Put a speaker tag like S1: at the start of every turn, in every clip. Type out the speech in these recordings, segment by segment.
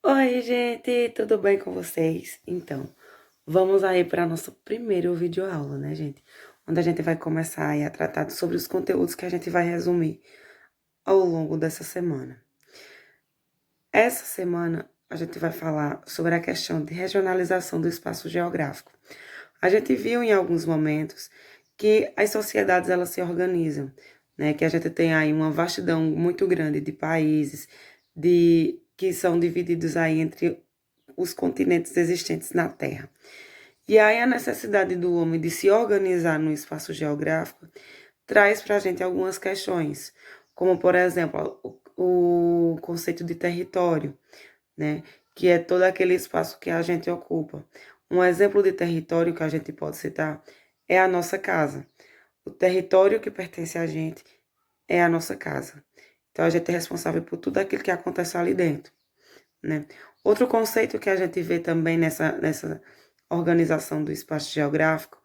S1: Oi, gente, tudo bem com vocês? Então, vamos aí para nosso primeiro videoaula, né, gente? Onde a gente vai começar aí a tratar sobre os conteúdos que a gente vai resumir ao longo dessa semana. Essa semana a gente vai falar sobre a questão de regionalização do espaço geográfico. A gente viu em alguns momentos que as sociedades elas se organizam, né? Que a gente tem aí uma vastidão muito grande de países que são divididos aí entre os continentes existentes na Terra. E aí a necessidade do homem de se organizar no espaço geográfico traz para a gente algumas questões, como por exemplo o conceito de território, né? Que é todo aquele espaço que a gente ocupa. Um exemplo de território que a gente pode citar é a nossa casa. O território que pertence a gente é a nossa casa. Então a gente é responsável por tudo aquilo que acontece ali dentro, né? Outro conceito que a gente vê também nessa organização do espaço geográfico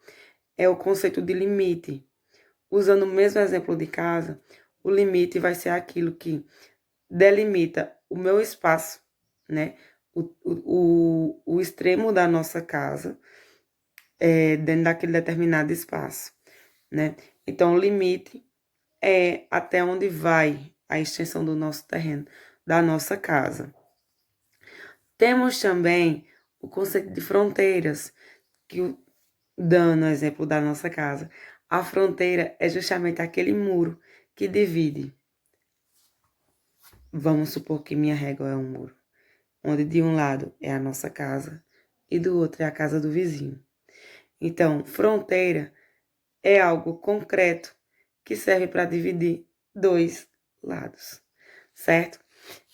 S1: é o conceito de limite. Usando o mesmo exemplo de casa, o limite vai ser aquilo que delimita o meu espaço, né? O extremo da nossa casa dentro daquele determinado espaço, né? Então, o limite é até onde vai a extensão do nosso terreno, da nossa casa. Temos também o conceito de fronteiras, que, dando o exemplo da nossa casa, a fronteira é justamente aquele muro que divide. Vamos supor que minha régua é um muro, onde de um lado é a nossa casa e do outro é a casa do vizinho. Então, fronteira é algo concreto que serve para dividir dois lados, certo?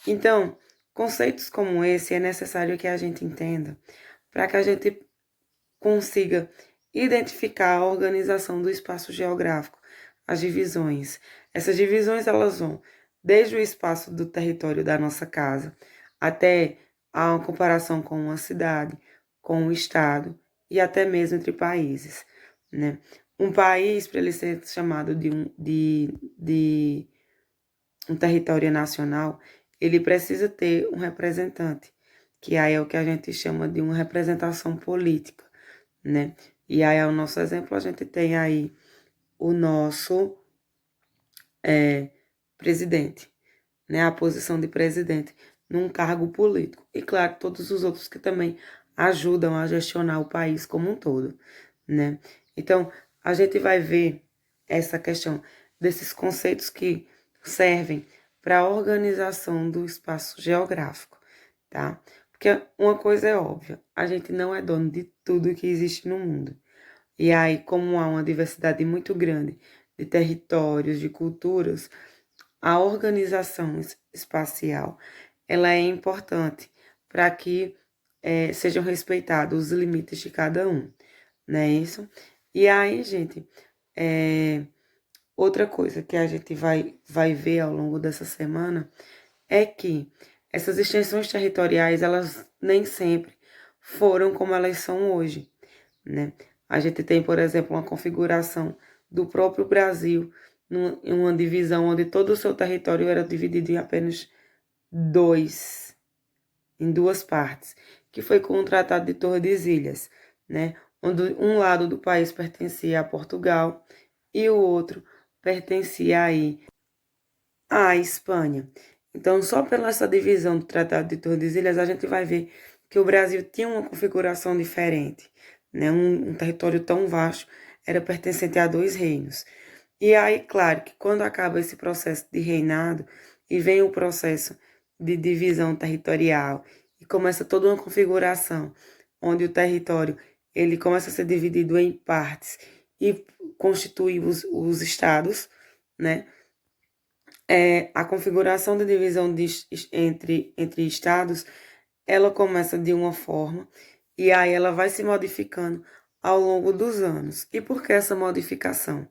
S1: Então, conceitos como esse é necessário que a gente entenda para que a gente consiga identificar a organização do espaço geográfico, as divisões. Essas divisões elas vão desde o espaço do território da nossa casa até a comparação com uma cidade, com um estado e até mesmo entre países, né? Um país, para ele ser chamado de um território nacional, ele precisa ter um representante, que aí é o que a gente chama de uma representação política, né? E aí, ao nosso exemplo, a gente tem aí o nosso presidente, né? A posição de presidente num cargo político. E, claro, todos os outros que também ajudam a gestionar o país como um todo, né? Então, a gente vai ver essa questão desses conceitos que servem para a organização do espaço geográfico, tá? Porque uma coisa é óbvia, a gente não é dono de tudo que existe no mundo. E aí, como há uma diversidade muito grande de territórios, de culturas, a organização espacial, ela é importante para que sejam respeitados os limites de cada um, não é isso? E aí, gente, outra coisa que a gente vai ver ao longo dessa semana é que essas extensões territoriais, elas nem sempre foram como elas são hoje, né? A gente tem, por exemplo, uma configuração do próprio Brasil, em uma divisão onde todo o seu território era dividido em apenas dois, em duas partes, que foi com o Tratado de Tordesilhas, né? Onde um lado do país pertencia a Portugal e o outro pertencia aí à Espanha. Então, só pela essa divisão do Tratado de Tordesilhas, a gente vai ver que o Brasil tinha uma configuração diferente, né? Um território tão vasto era pertencente a dois reinos. E aí, claro, que quando acaba esse processo de reinado e vem o processo de divisão territorial e começa toda uma configuração onde o território ele começa a ser dividido em partes e constitui os estados, né? A configuração da divisão entre estados, ela começa de uma forma e aí ela vai se modificando ao longo dos anos. E por que essa modificação?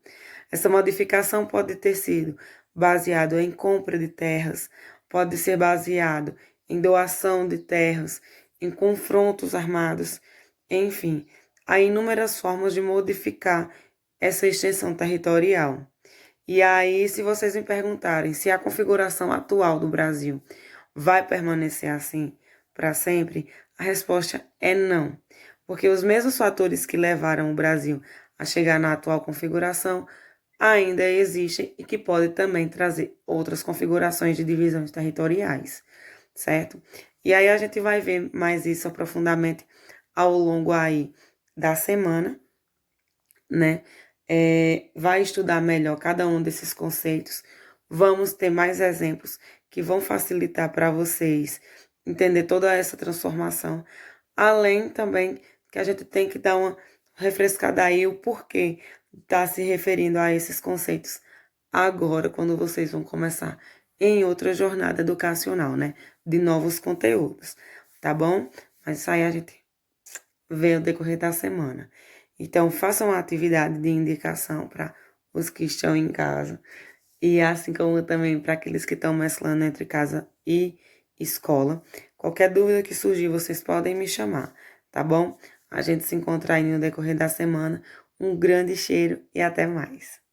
S1: Essa modificação pode ter sido baseado em compra de terras, pode ser baseado em doação de terras, em confrontos armados, enfim, há inúmeras formas de modificar essa extensão territorial. E aí, se vocês me perguntarem se a configuração atual do Brasil vai permanecer assim, para sempre? A resposta é não, porque os mesmos fatores que levaram o Brasil a chegar na atual configuração ainda existem e que podem também trazer outras configurações de divisões territoriais, certo? E aí a gente vai ver mais isso aprofundadamente ao longo aí da semana, né? Vai estudar melhor cada um desses conceitos. Vamos ter mais exemplos que vão facilitar para vocês entender toda essa transformação. Além também que a gente tem que dar uma refrescada aí o porquê está se referindo a esses conceitos agora, quando vocês vão começar em outra jornada educacional, né? De novos conteúdos, tá bom? Mas isso aí a gente vê no decorrer da semana. Então, façam uma atividade de indicação para os que estão em casa. E assim como também para aqueles que estão mesclando entre casa e escola. Qualquer dúvida que surgir, vocês podem me chamar, tá bom? A gente se encontra aí no decorrer da semana. Um grande cheiro e até mais.